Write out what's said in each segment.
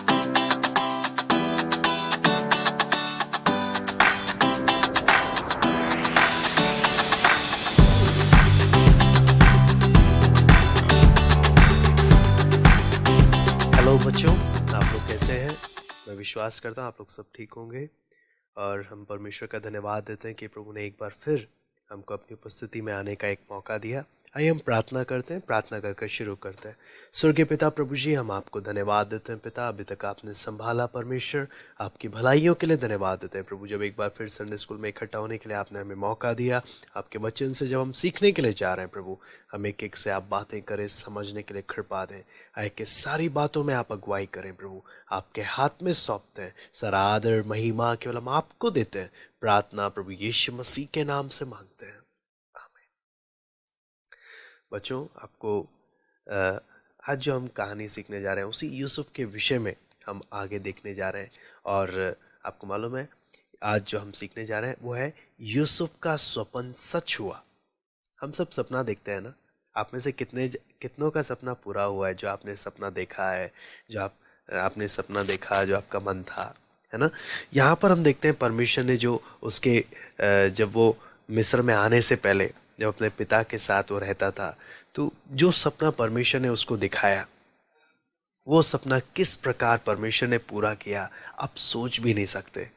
Hello बच्चों, आप लोग कैसे हैं? मैं विश्वास करता हूँ आप लोग सब ठीक होंगे। और हम परमेश्वर का धन्यवाद देते हैं कि प्रभु ने एक बार फिर हमको अपनी उपस्थिति में आने का एक मौका दिया। आइए हम प्रार्थना करते हैं, प्रार्थना करके शुरू करते हैं। स्वर्गीय पिता प्रभु जी, हम आपको धन्यवाद देते हैं पिता, अभी तक आपने संभाला परमेश्वर, आपकी भलाइयों के लिए धन्यवाद देते हैं प्रभु। जब एक बार फिर संडे स्कूल में इकट्ठा होने के लिए आपने हमें मौका दिया, आपके वचन से जब हम सीखने के लिए जा रहे हैं प्रभु, हम एक एक से आप बातें करें, समझने के लिए कृपा दें। आए कि सारी बातों में आप अगुवाई करें प्रभु, आपके हाथ में सौंपते हैं। सारा आदर महिमा केवल हम आपको देते हैं। प्रार्थना प्रभु यीशु मसीह के नाम से मांगते हैं, आमीन। बच्चों, आपको आज जो हम कहानी सीखने जा रहे हैं उसी यूसुफ के विषय में हम आगे देखने जा रहे हैं। और आपको मालूम है आज जो हम सीखने जा रहे हैं वो है यूसुफ का स्वप्न सच हुआ। हम सब सपना देखते हैं ना। आप में से कितनों का सपना पूरा हुआ है? जो आपने सपना देखा है, जो आपने सपना देखा जो आपका मन था, है ना। यहाँ पर हम देखते हैं परमेश्वर ने जो उसके जब वो मिस्र में आने से पहले जब अपने पिता के साथ वो रहता था, तो जो सपना परमेश्वर ने उसको दिखाया, वो सपना किस प्रकार परमेश्वर ने पूरा किया आप सोच भी नहीं सकते।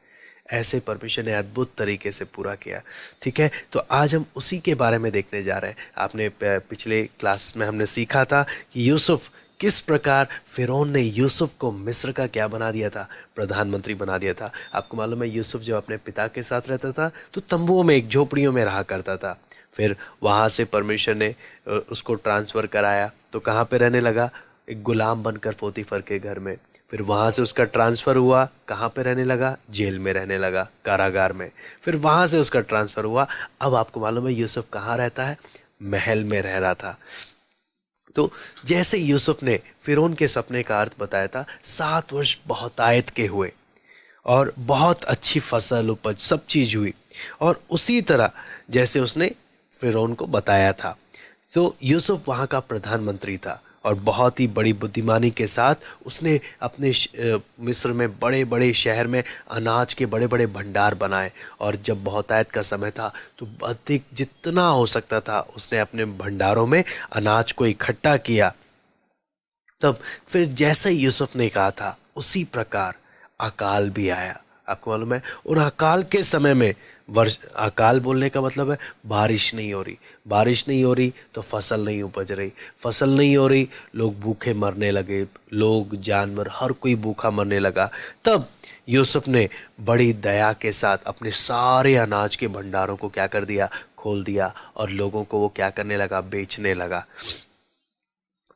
ऐसे परमेश्वर ने अद्भुत तरीके से पूरा किया। ठीक है, तो आज हम उसी के बारे में देखने जा रहे हैं। आपने पिछले क्लास में हमने सीखा था कि यूसुफ किस प्रकार फिरौन ने यूसुफ को मिस्र का क्या बना दिया था, प्रधानमंत्री बना दिया था। आपको मालूम है यूसुफ जब अपने पिता के साथ रहता था तो तंबुओं में, एक झोपड़ियों में रहा करता था। फिर वहाँ से परमेश्वर ने उसको ट्रांसफ़र कराया तो कहाँ पे रहने लगा? एक गुलाम बनकर पोतीफर के घर में। फिर वहाँ से उसका ट्रांसफ़र हुआ, कहाँ पे रहने लगा? जेल में रहने लगा, कारागार में। फिर वहाँ से उसका ट्रांसफ़र हुआ, अब आपको मालूम है यूसुफ कहाँ रहता है? महल में रह रहा था। तो जैसे यूसुफ ने फिरौन के सपने का अर्थ बताया था, 7 वर्ष बहुतायत के हुए और बहुत अच्छी फसल उपज सब चीज़ हुई, और उसी तरह जैसे उसने फिरौन को बताया था। तो यूसुफ वहाँ का प्रधानमंत्री था और बहुत ही बड़ी बुद्धिमानी के साथ उसने अपने मिस्र में बड़े बड़े शहर में अनाज के बड़े बड़े भंडार बनाए। और जब बहुतायत का समय था तो अधिक जितना हो सकता था उसने अपने भंडारों में अनाज को इकट्ठा किया। तब फिर जैसे यूसुफ ने कहा था उसी प्रकार अकाल भी आया। आपको मालूम है उन अकाल के समय में अकाल बोलने का मतलब है बारिश नहीं हो रही। बारिश नहीं हो रही तो फसल नहीं उपज रही, फसल नहीं हो रही, लोग भूखे मरने लगे, लोग जानवर हर कोई भूखा मरने लगा। तब यूसुफ ने बड़ी दया के साथ अपने सारे अनाज के भंडारों को क्या कर दिया? खोल दिया, और लोगों को वो क्या करने लगा? बेचने लगा।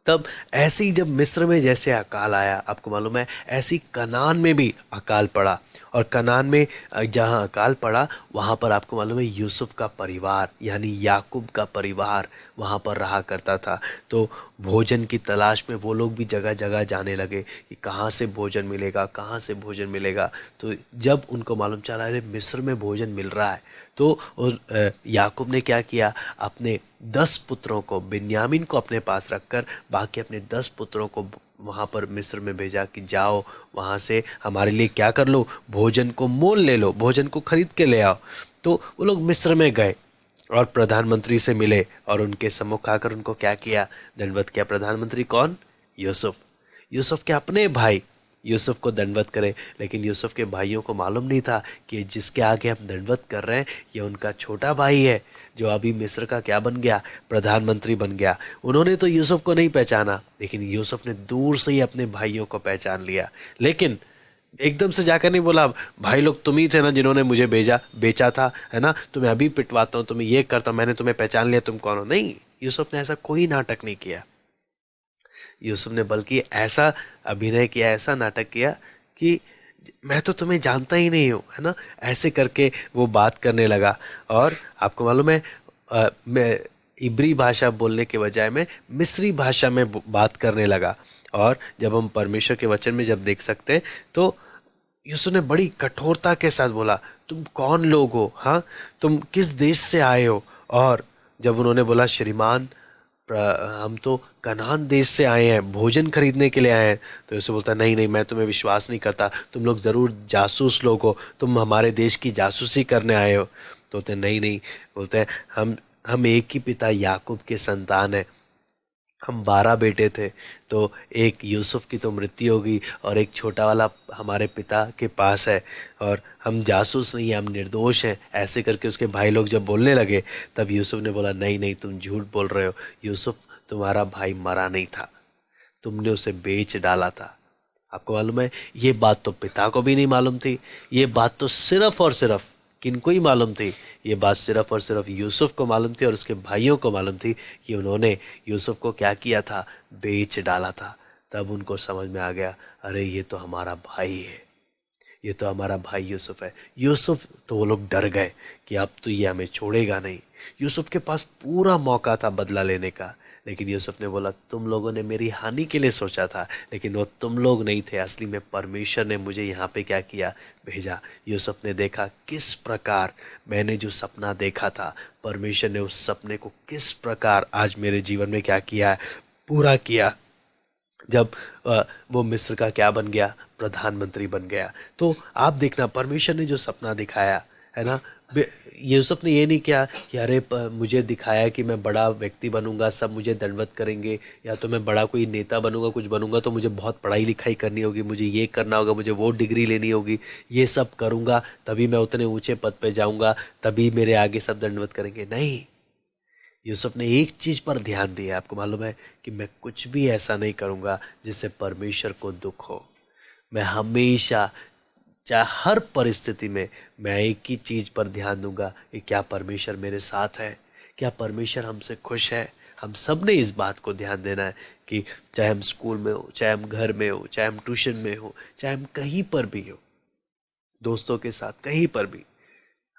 तब ऐसे ही जब मिस्र में जैसे अकाल आया, आपको मालूम है ऐसी कनान में भी अकाल पड़ा। और कनान में जहाँ अकाल पड़ा वहाँ पर आपको मालूम है यूसुफ का परिवार यानी याकूब का परिवार वहाँ पर रहा करता था। तो भोजन की तलाश में वो लोग भी जगह जगह जाने लगे कि कहाँ से भोजन मिलेगा, कहाँ से भोजन मिलेगा। तो जब उनको मालूम चला अरे मिस्र में भोजन मिल रहा है, तो याकूब ने क्या किया? अपने 10 पुत्रों को, बिन्यामीन को अपने पास रखकर बाकी अपने 10 पुत्रों को वहाँ पर मिस्र में भेजा कि जाओ वहाँ से हमारे लिए क्या कर लो? भोजन को मोल ले लो, भोजन को खरीद के ले आओ। तो वो लोग मिस्र में गए और प्रधानमंत्री से मिले और उनके सम्मुख आकर उनको क्या किया? दंडवत किया। प्रधानमंत्री कौन? यूसुफ। यूसुफ के अपने भाई यूसुफ को दंडवत करे, लेकिन यूसुफ के भाइयों को मालूम नहीं था कि जिसके आगे हम दंडवत कर रहे हैं ये उनका छोटा भाई है जो अभी मिस्र का क्या बन गया? प्रधानमंत्री बन गया। उन्होंने तो यूसुफ को नहीं पहचाना, लेकिन यूसुफ ने दूर से ही अपने भाइयों को पहचान लिया। लेकिन एकदम से जाकर नहीं बोला भाई लोग तुम ही थे ना जिन्होंने मुझे बेचा था, है ना, तुम्हें अभी पिटवाता हूँ, तुम्हें ये करता हूँ, मैंने तुम्हें पहचान लिया, तुम कौन हो। नहीं, यूसुफ ने ऐसा कोई नाटक नहीं किया। यूसुफ ने बल्कि ऐसा अभिनय किया, ऐसा नाटक किया कि मैं तो तुम्हें जानता ही नहीं हूँ, है ना, ऐसे करके वो बात करने लगा। और आपको मालूम है मैं इब्री भाषा बोलने के बजाय में मिस्री भाषा में बात करने लगा। और जब हम परमेश्वर के वचन में जब देख सकते हैं तो यूसुफ ने बड़ी कठोरता के साथ बोला तुम कौन लोग हो, हाँ, तुम किस देश से आए हो। और जब उन्होंने बोला श्रीमान हम तो कनान देश से आए हैं, भोजन खरीदने के लिए आए हैं। तो यूसुफ बोलता है नहीं नहीं, मैं तुम्हें विश्वास नहीं करता, तुम लोग ज़रूर जासूस लोग हो, तुम हमारे देश की जासूसी करने आए हो। तो बोलते हैं नहीं नहीं, बोलते हैं हम एक ही पिता याकूब के संतान हैं, हम 12 बेटे थे, तो एक यूसुफ की तो मृत्यु होगी और एक छोटा वाला हमारे पिता के पास है, और हम जासूस नहीं हैं, हम निर्दोष हैं। ऐसे करके उसके भाई लोग जब बोलने लगे, तब यूसुफ ने बोला नहीं नहीं, तुम झूठ बोल रहे हो, यूसुफ तुम्हारा भाई मरा नहीं था, तुमने उसे बेच डाला था। आपको मालूम है, ये बात तो पिता को भी नहीं मालूम थी, ये बात तो सिर्फ और सिर्फ किनको ही मालूम थी, ये बात सिर्फ और सिर्फ यूसुफ को मालूम थी और उसके भाइयों को मालूम थी कि उन्होंने यूसुफ को क्या किया था, बेच डाला था। तब उनको समझ में आ गया, अरे ये तो हमारा भाई है, ये तो हमारा भाई यूसुफ है। यूसुफ तो वो लोग डर गए कि अब तो ये हमें छोड़ेगा नहीं। यूसुफ के पास पूरा मौका था बदला लेने का, लेकिन यूसुफ ने बोला तुम लोगों ने मेरी हानि के लिए सोचा था, लेकिन वो तुम लोग नहीं थे, असली में परमेश्वर ने मुझे यहाँ पे क्या किया, भेजा। यूसुफ ने देखा किस प्रकार मैंने जो सपना देखा था, परमेश्वर ने उस सपने को किस प्रकार आज मेरे जीवन में क्या किया है, पूरा किया। जब वो मिस्र का क्या बन गया, प्रधानमंत्री बन गया। तो आप देखना, परमेश्वर ने जो सपना दिखाया है ना, यूसुफ ने ये नहीं किया कि अरे मुझे दिखाया कि मैं बड़ा व्यक्ति बनूंगा, सब मुझे दंडवत करेंगे, या तो मैं बड़ा कोई नेता बनूंगा, कुछ बनूंगा तो मुझे बहुत पढ़ाई लिखाई करनी होगी, मुझे ये करना होगा, मुझे वो डिग्री लेनी होगी, ये सब करूंगा तभी मैं उतने ऊंचे पद पे जाऊंगा, तभी मेरे आगे सब दंडवत करेंगे। नहीं, यूसुफ ने एक चीज पर ध्यान दिया, आपको मालूम है, कि मैं कुछ भी ऐसा नहीं करूंगा जिससे परमेश्वर को दुख हो। मैं हमेशा, चाहे हर परिस्थिति में, मैं एक ही चीज पर ध्यान दूंगा कि क्या परमेश्वर मेरे साथ है, क्या परमेश्वर हमसे खुश है। हम सब ने इस बात को ध्यान देना है कि चाहे हम स्कूल में हो, चाहे हम घर में हो, चाहे हम ट्यूशन में हो, चाहे हम कहीं पर भी हो, दोस्तों के साथ कहीं पर भी,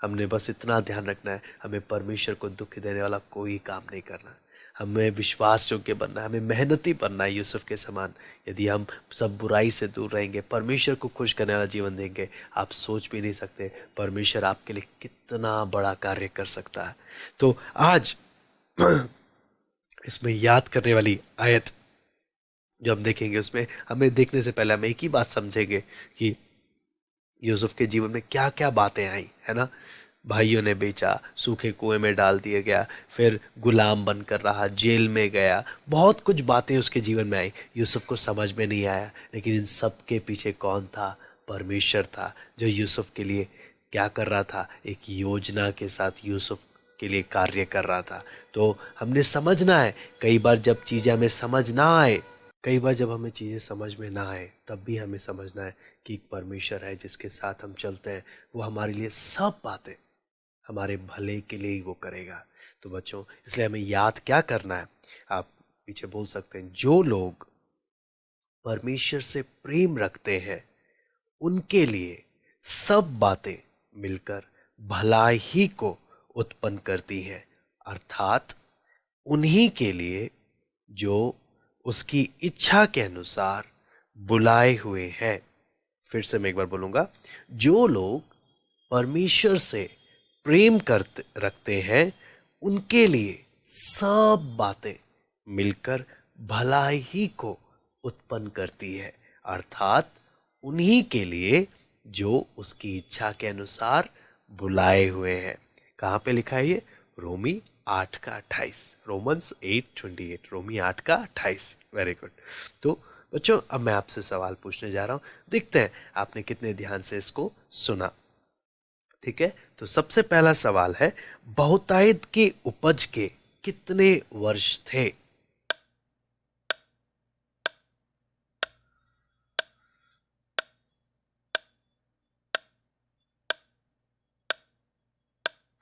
हमने बस इतना ध्यान रखना है, हमें परमेश्वर को दुख देने वाला कोई काम नहीं करना है। हमें विश्वास योग्य बनना है, हमें मेहनती बनना है यूसुफ के समान। यदि हम सब बुराई से दूर रहेंगे, परमेश्वर को खुश करने वाला जीवन देंगे, आप सोच भी नहीं सकते परमेश्वर आपके लिए कितना बड़ा कार्य कर सकता है। तो आज इसमें याद करने वाली आयत जो हम देखेंगे, उसमें हमें देखने से पहले हम एक ही बात समझेंगे कि यूसुफ के जीवन में क्या क्या बातें आई, है ना। भाइयों ने बेचा, सूखे कुएं में डाल दिया गया, फिर गुलाम बनकर रहा, जेल में गया, बहुत कुछ बातें उसके जीवन में आई, यूसुफ को समझ में नहीं आया। लेकिन इन सब के पीछे कौन था, परमेश्वर था, जो यूसुफ के लिए क्या कर रहा था, एक योजना के साथ यूसुफ के लिए कार्य कर रहा था। तो हमने समझना है, कई बार जब चीज़ें हमें समझ ना आए, कई बार जब हमें चीज़ें समझ में ना आए, तब भी हमें समझना है कि एक परमेश्वर है जिसके साथ हम चलते हैं, वो हमारे लिए सब बातें हमारे भले के लिए ही वो करेगा। तो बच्चों, इसलिए हमें याद क्या करना है, आप पीछे बोल सकते हैं, जो लोग परमेश्वर से प्रेम रखते हैं उनके लिए सब बातें मिलकर भलाई ही को उत्पन्न करती हैं, अर्थात उन्हीं के लिए जो उसकी इच्छा के अनुसार बुलाए हुए हैं। फिर से मैं एक बार बोलूंगा, जो लोग परमेश्वर से प्रेम करते रखते हैं उनके लिए सब बातें मिलकर भलाई ही को उत्पन्न करती है, अर्थात उन्हीं के लिए जो उसकी इच्छा के अनुसार बुलाए हुए हैं। कहाँ पे लिखा है ये? रोमी 8 का 28, रोमन्स 8:28, रोमी 8 का 28। Very good. तो बच्चों, अब मैं आपसे सवाल पूछने जा रहा हूँ, देखते हैं आपने कितने ध्यान से इसको सुना। ठीक है, तो सबसे पहला सवाल है, बहुतायत के उपज के कितने वर्ष थे?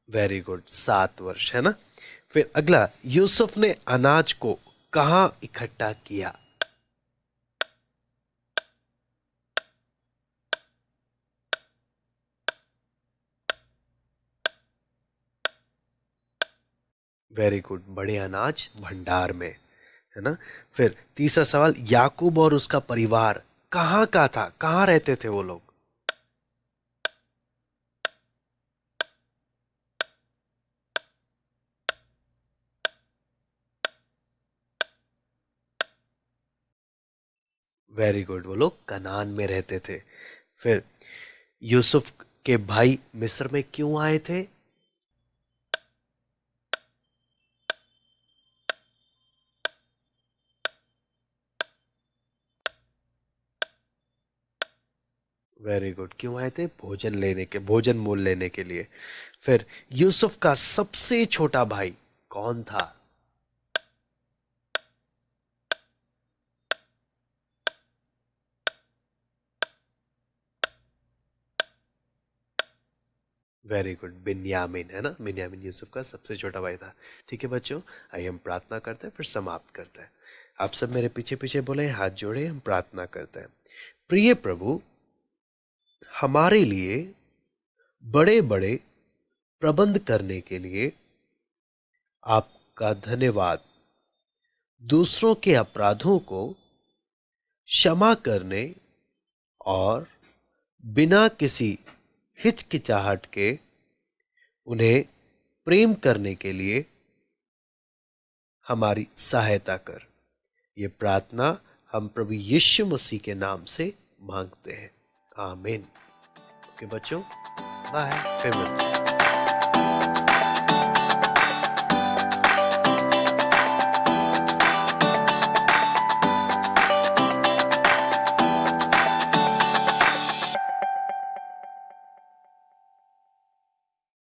वेरी गुड, 7 वर्ष, है ना। फिर अगला, यूसुफ ने अनाज को कहाँ इकट्ठा किया? वेरी गुड, बड़े अनाज भंडार में, है ना। फिर तीसरा सवाल, याकूब और उसका परिवार कहाँ का था, कहाँ रहते थे वो लोग? वेरी गुड, वो लोग कनान में रहते थे। फिर यूसुफ के भाई मिस्र में क्यों आए थे? वेरी गुड, क्यों आए थे? भोजन मोल लेने के लिए। फिर यूसुफ का सबसे छोटा भाई कौन था? वेरी गुड, बिन्यामीन, है ना? बिन्यामीन यूसुफ का सबसे छोटा भाई था। ठीक है बच्चों, आइए हम प्रार्थना करते हैं, फिर समाप्त करते हैं। आप सब मेरे पीछे पीछे बोले, हाथ जोड़े, हम प्रार्थना करते हैं। प्रिय प्रभु, हमारे लिए बड़े बड़े प्रबंध करने के लिए आपका धन्यवाद। दूसरों के अपराधों को क्षमा करने और बिना किसी हिचकिचाहट के उन्हें प्रेम करने के लिए हमारी सहायता कर। ये प्रार्थना हम प्रभु यीशु मसीह के नाम से मांगते हैं, आमीन। ओके बच्चों, बाय, फिर मिलते हैं।